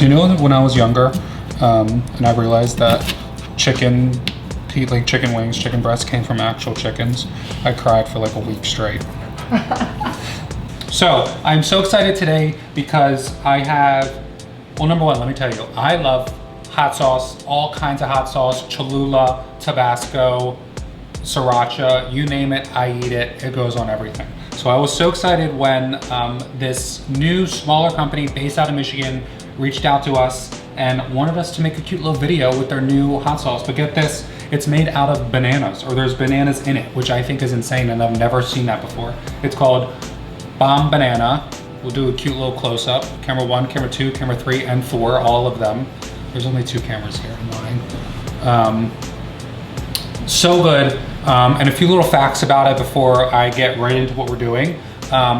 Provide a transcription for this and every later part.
Do you know that when I was younger, and I realized that chicken, like chicken wings, chicken breasts came from actual chickens, I cried for like a week straight. So I'm so excited today because I have, well, number one, let me tell you, I love hot sauce, all kinds of hot sauce, Cholula, Tabasco, Sriracha, you name it, I eat it. It goes on everything. So I was so excited when this new smaller company based out of Michigan reached out to us and wanted us to make a cute little video with their new hot sauce. But get this, it's made out of bananas, or there's bananas in it, which I think is insane and I've never seen that before. It's called Bombanana. We'll do a cute little close-up. Camera 1, camera 2, camera 3, and 4, all of them. There's only 2 cameras here in mine. So good. And a few little facts about it before I get right into what we're doing.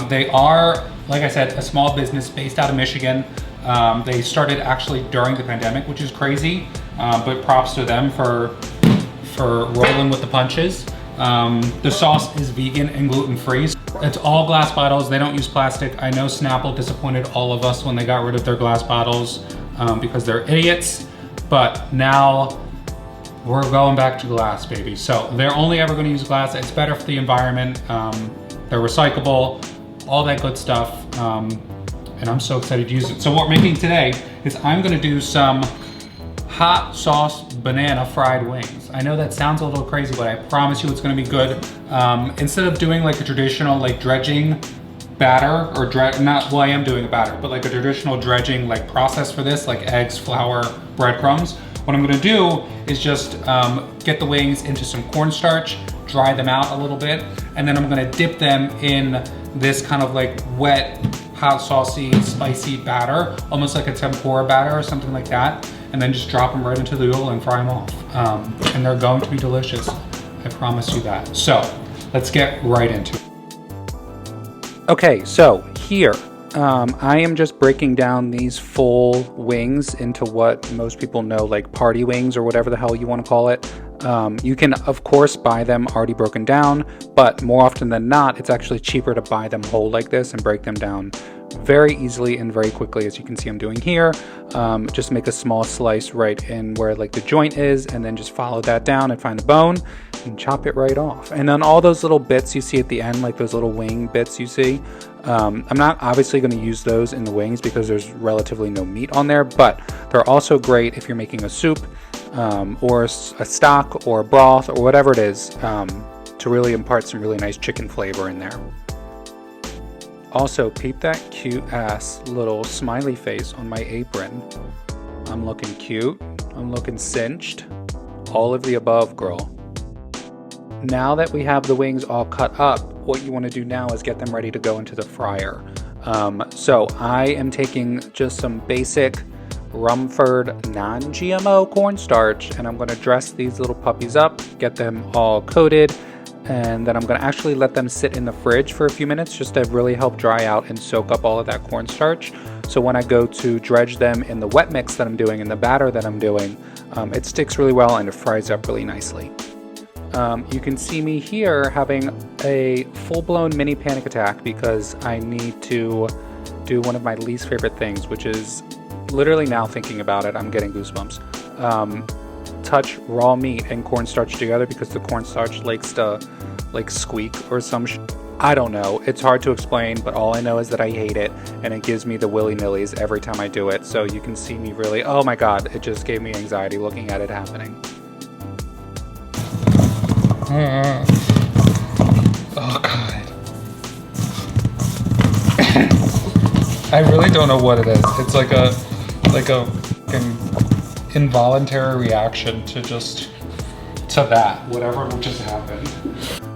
They are, like I said, a small business based out of Michigan. They started actually during the pandemic, which is crazy, but props to them for rolling with the punches. The sauce is vegan and gluten-free. It's all glass bottles. They don't use plastic. I know Snapple disappointed all of us when they got rid of their glass bottles because they're idiots, but now we're going back to glass, baby. So they're only ever going to use glass. It's better for the environment. They're recyclable, all that good stuff. And I'm so excited to use it. So what we're making today is I'm gonna do some hot sauce banana fried wings. I know that sounds a little crazy, but I promise you it's gonna be good. Instead of doing like a traditional like dredging batter, or well, I am doing a batter, but like a traditional dredging like process for this, like eggs, flour, breadcrumbs. What I'm gonna do is just get the wings into some cornstarch, dry them out a little bit, and then I'm gonna dip them in this kind of like wet, hot saucy, spicy batter, almost like a tempura batter or something like that, and then just drop them right into the oil and fry them off. And they're going to be delicious. I promise you that. So let's get right into it. Okay, so here, I am just breaking down these full wings into what most people know, like party wings or whatever the hell you want to call it. You can, of course, buy them already broken down, but more often than not, it's actually cheaper to buy them whole like this and break them down very easily and very quickly, as you can see I'm doing here. Just make a small slice right in where like the joint is, and then just follow that down and find the bone and chop it right off. And then all those little bits you see at the end, like those little wing bits you see, I'm not obviously going to use those in the wings because there's relatively no meat on there, but they're also great if you're making a soup or a stock or a broth or whatever it is, to really impart some really nice chicken flavor in there. Also, peep that cute ass little smiley face on my apron. I'm looking cute, I'm looking cinched, all of the above, girl. Now that we have the wings all cut up, what you want to do now is get them ready to go into the fryer. So I am taking just some basic Rumford non-GMO cornstarch, and I'm going to dress these little puppies up, get them all coated, and then I'm going to actually let them sit in the fridge for a few minutes just to really help dry out and soak up all of that cornstarch. So when I go to dredge them in the wet mix that I'm doing, in the batter that I'm doing, it sticks really well and it fries up really nicely. You can see me here having a full-blown mini panic attack because I need to do one of my least favorite things, which is literally, now thinking about it, I'm getting goosebumps. Touch raw meat and cornstarch together because the cornstarch likes to like squeak or some I don't know. It's hard to explain, but all I know is that I hate it and it gives me the willy-nillys every time I do it. So you can see me really, oh my god, it just gave me anxiety looking at it happening. Oh god. I really don't know what it is. It's like a involuntary reaction to that, whatever just happened.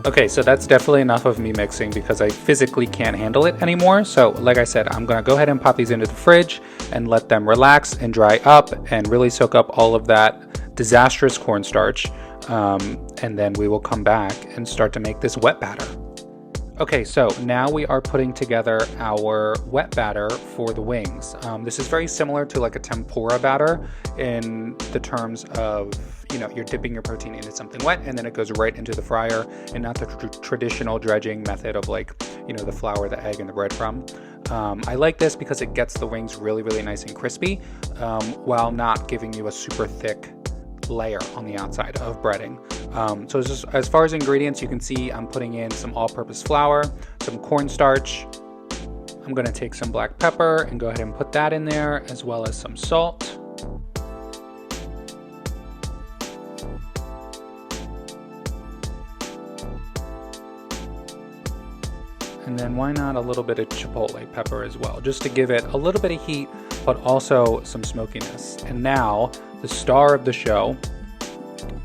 Okay, so that's definitely enough of me mixing because I physically can't handle it anymore. So like I said, I'm gonna go ahead and pop these into the fridge and let them relax and dry up and really soak up all of that disastrous cornstarch. And then we will come back and start to make this wet batter. Okay, so now we are putting together our wet batter for the wings. This is very similar to like a tempura batter in the terms of, you know, you're dipping your protein into something wet and then it goes right into the fryer, and not the traditional dredging method of like, you know, the flour, the egg, and the breadcrumb. I like this because it gets the wings really, really nice and crispy, while not giving you a super thick layer on the outside of breading. So just, as far as ingredients, you can see I'm putting in some all-purpose flour, some cornstarch. I'm going to take some black pepper and go ahead and put that in there, as well as some salt. And then why not a little bit of chipotle pepper as well, just to give it a little bit of heat, but also some smokiness. And now, the star of the show,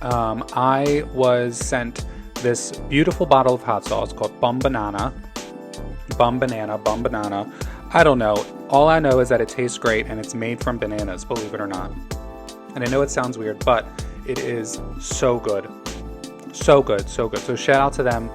I was sent this beautiful bottle of hot sauce called Bombanana. I don't know. All I know is that it tastes great and it's made from bananas, believe it or not. And I know it sounds weird, but it is so good. So good, so good. So shout out to them.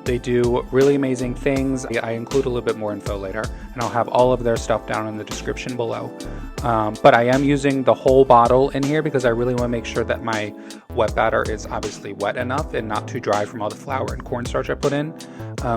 They do really amazing things. I include a little bit more info later, and I'll have all of their stuff down in the description below. But I am using the whole bottle in here because I really want to make sure that my wet batter is obviously wet enough and not too dry from all the flour and cornstarch I put in.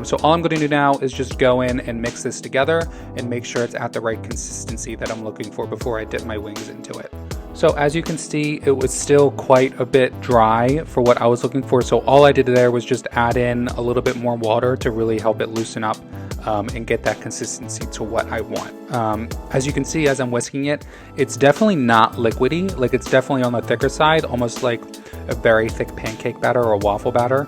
So all I'm going to do now is just go in and mix this together and make sure it's at the right consistency that I'm looking for before I dip my wings into it. So as you can see, it was still quite a bit dry for what I was looking for. So all I did there was just add in a little bit more water to really help it loosen up and get that consistency to what I want. As you can see, as I'm whisking it, it's definitely not liquidy. Like, it's definitely on the thicker side, almost like a very thick pancake batter or a waffle batter.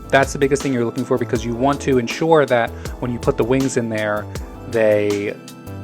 That's the biggest thing you're looking for, because you want to ensure that when you put the wings in there, they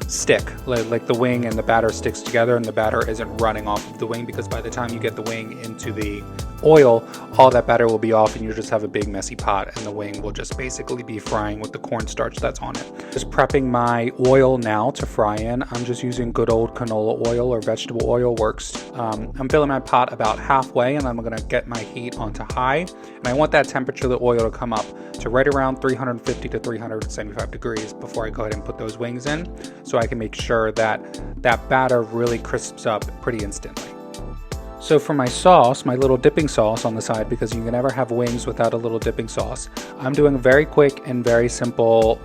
stick, like the wing and the batter sticks together and the batter isn't running off of the wing, because by the time you get the wing into the oil, all that batter will be off and you just have a big messy pot, and the wing will just basically be frying with the cornstarch that's on it. Just prepping my oil now to fry in. I'm just using good old canola oil or vegetable oil works. I'm filling my pot about halfway, and I'm going to get my heat onto high, and I want that temperature of the oil to come up to right around 350 to 375 degrees before I go ahead and put those wings in, so I can make sure that that batter really crisps up pretty instantly. So for my sauce, my little dipping sauce on the side, because you can never have wings without a little dipping sauce, I'm doing a very quick and very simple,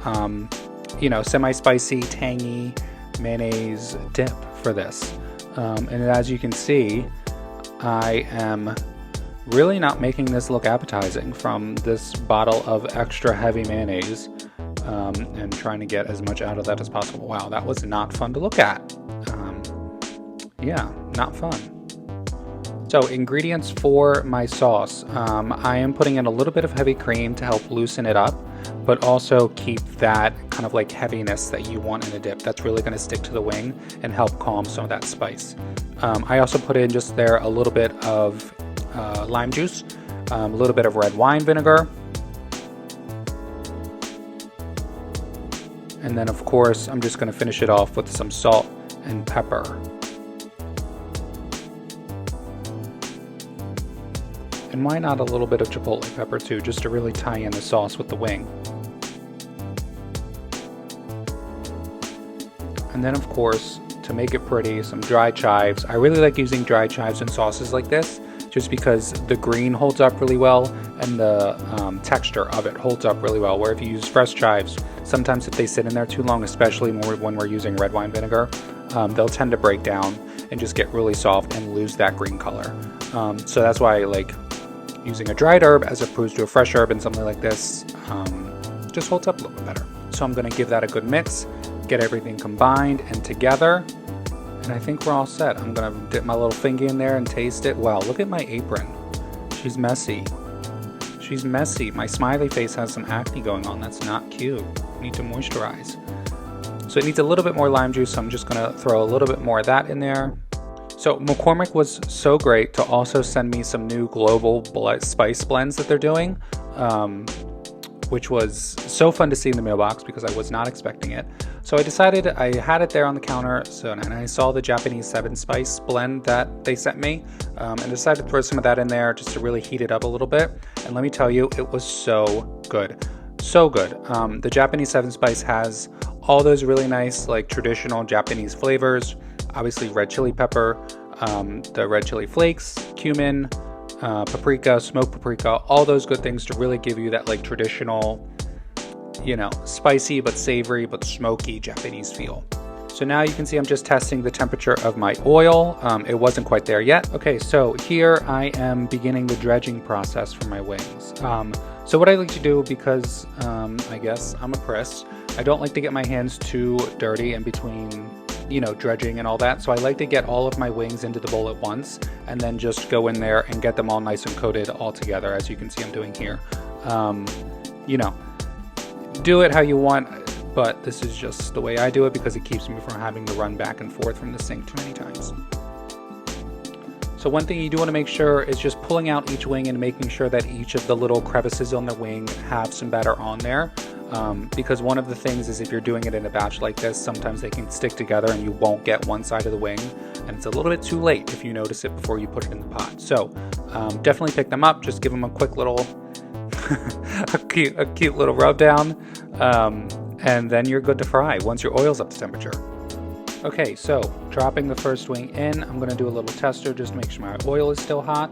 semi-spicy, tangy mayonnaise dip for this. And as you can see, I am really not making this look appetizing from this bottle of extra heavy mayonnaise, and trying to get as much out of that as possible. Wow, that was not fun to look at. Yeah, not fun. So ingredients for my sauce, I am putting in a little bit of heavy cream to help loosen it up, but also keep that kind of like heaviness that you want in a dip. That's really going to stick to the wing and help calm some of that spice. I also put in just there a little bit of lime juice, a little bit of red wine vinegar, and then of course I'm just going to finish it off with some salt and pepper. And why not a little bit of chipotle pepper too, just to really tie in the sauce with the wing. And then of course, to make it pretty, some dry chives. I really like using dry chives in sauces like this, just because the green holds up really well and the texture of it holds up really well. Where if you use fresh chives, sometimes if they sit in there too long, especially when we're using red wine vinegar, they'll tend to break down and just get really soft and lose that green color. So that's why I like using a dried herb as opposed to a fresh herb, and something like this just holds up a little bit better. So I'm going to give that a good mix, get everything combined and together, and I think we're all set. I'm going to dip my little finger in there and taste it. Wow, look at my apron. She's messy. She's messy. My smiley face has some acne going on. That's not cute. I need to moisturize. So it needs a little bit more lime juice, so I'm just going to throw a little bit more of that in there. So McCormick was so great to also send me some new global spice blends that they're doing, which was so fun to see in the mailbox because I was not expecting it. So I decided, I had it there on the counter, and I saw the Japanese 7-spice blend that they sent me, and decided to throw some of that in there just to really heat it up a little bit. And let me tell you, it was so good. So good. The Japanese 7-spice has all those really nice, like, traditional Japanese flavors. Obviously red chili pepper, the red chili flakes, cumin, paprika, smoked paprika, all those good things to really give you that, like, traditional, you know, spicy but savory but smoky Japanese feel. So now you can see I'm just testing the temperature of my oil. It wasn't quite there yet. Okay, so here I am beginning the dredging process for my wings. So what I like to do, because I guess I'm a priss, I don't like to get my hands too dirty in between, you know, dredging and all that. So I like to get all of my wings into the bowl at once and then just go in there and get them all nice and coated all together, as you can see I'm doing here. You know, do it how you want, but this is just the way I do it because it keeps me from having to run back and forth from the sink too many times. So one thing you do want to make sure is just pulling out each wing and making sure that each of the little crevices on the wing have some batter on there. Because one of the things is, if you're doing it in a batch like this, sometimes they can stick together and you won't get one side of the wing, and it's a little bit too late if you notice it before you put it in the pot. So definitely pick them up, just give them a quick little a cute little rub down, and then you're good to fry once your oil's up to temperature. Okay, so dropping the first wing in, I'm going to do a little tester just to make sure my oil is still hot,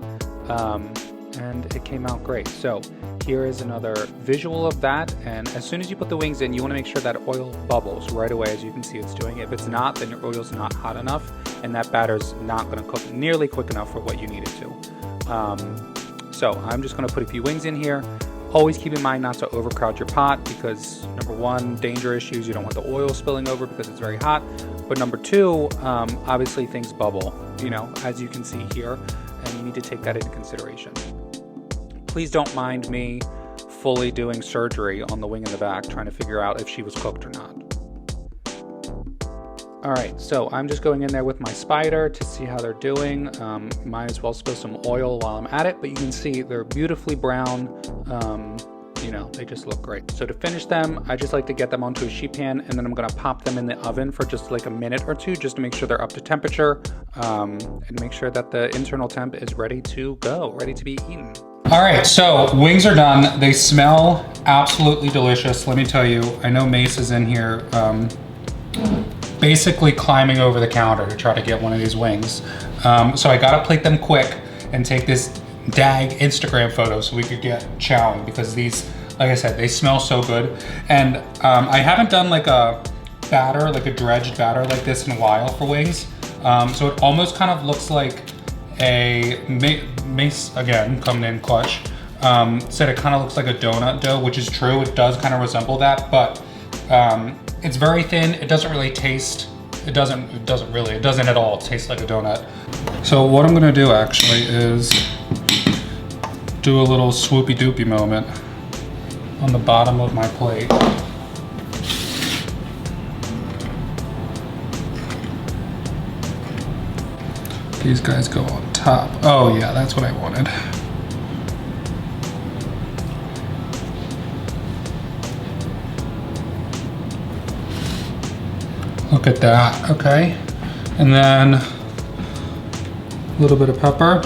and it came out great. So here is another visual of that, and as soon as you put the wings in, you want to make sure that oil bubbles right away, as you can see it's doing. If it's not, then your oil's not hot enough, and that batter's not going to cook nearly quick enough for what you need it to. So I'm just going to put a few wings in here. Always keep in mind not to overcrowd your pot, because number one, danger issues, you don't want the oil spilling over because it's very hot. But number two, obviously things bubble, you know, as you can see here, and you need to take that into consideration. Please don't mind me fully doing surgery on the wing in the back, trying to figure out if she was cooked or not. Alright, so I'm just going in there with my spider to see how they're doing. Might as well spill some oil while I'm at it, but you can see they're beautifully brown. You know, they just look great. So to finish them, I just like to get them onto a sheet pan, and then I'm gonna pop them in the oven for just like a minute or two, just to make sure they're up to temperature, and make sure that the internal temp is ready to go, ready to be eaten. Alright, so wings are done. They smell absolutely delicious, let me tell you. I know Mace is in here, basically climbing over the counter to try to get one of these wings. So I gotta plate them quick and take this dag Instagram photo so we could get chowing, because these, like I said, they smell so good. And I haven't done like a batter, like a dredged batter like this in a while for wings. So it almost kind of looks like a Mace, again, coming in clutch, said it kind of looks like a donut dough, which is true. It does kind of resemble that, but it's very thin. It doesn't really taste, it doesn't at all taste like a donut. So what I'm gonna do actually is do a little swoopy doopy moment on the bottom of my plate. These guys go on top. Oh yeah, that's what I wanted. Look at that, okay. And then a little bit of pepper.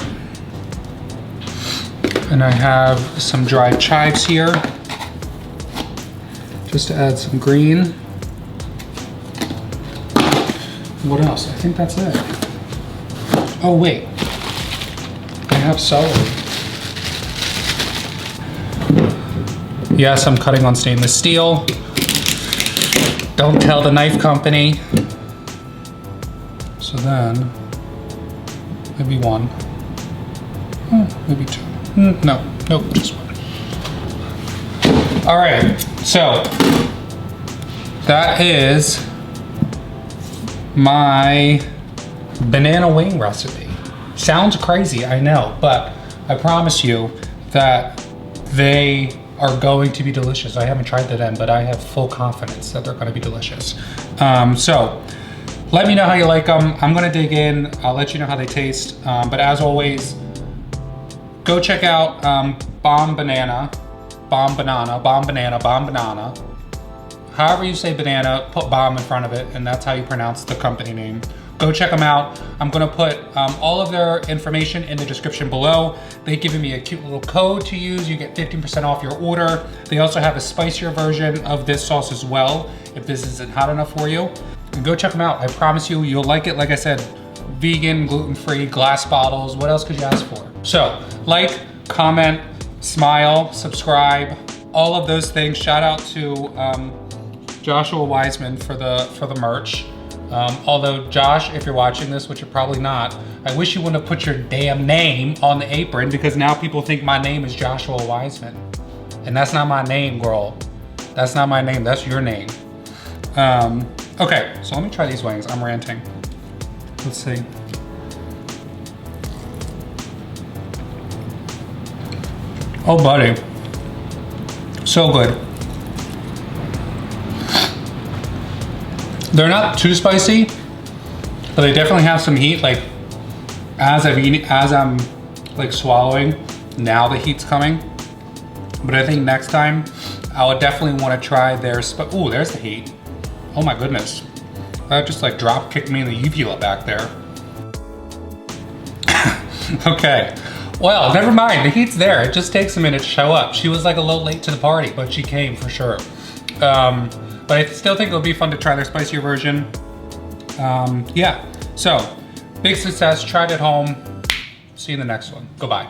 And I have some dried chives here, just to add some green. What else? I think that's it. Oh wait, I have celery. Yes, I'm cutting on stainless steel. Don't tell the knife company. So then, maybe one, maybe two. No, nope, just one. All right, so that is my banana wing recipe. Sounds crazy, I know, but I promise you that they are going to be delicious. I haven't tried them, but I have full confidence that they're gonna be delicious. So let me know how you like them. I'm gonna dig in, I'll let you know how they taste. But as always, go check out Bombanana. however you say banana, put bomb in front of it, and that's how you pronounce the company name. Go check them out. I'm gonna put all of their information in the description below. They've given me a cute little code to use. You get 15% off your order. They also have a spicier version of this sauce as well, if this isn't hot enough for you. And go check them out. I promise you, you'll like it. Like I said, vegan, gluten-free, glass bottles. What else could you ask for? So, like, comment, smile, subscribe, all of those things. Shout out to Joshua Wiseman for the merch. Although Josh, if you're watching this, which you're probably not, I wish you wouldn't have put your damn name on the apron, because now people think my name is Joshua Wiseman. And that's not my name, girl. That's not my name, that's your name. Okay, so let me try these wings. I'm ranting. Let's see. Oh, buddy. So good. They're not too spicy, but they definitely have some heat. Like, as I'm like swallowing, now the heat's coming. But I think next time, I would definitely want to try their ooh, there's the heat. Oh my goodness. That just like drop kicked me in the uvula back there. Okay, well, never mind, the heat's there. It just takes a minute to show up. She was like a little late to the party, but she came for sure. But I still think it'll be fun to try their spicier version. Yeah, so big success, tried at home. See you in the next one. Goodbye.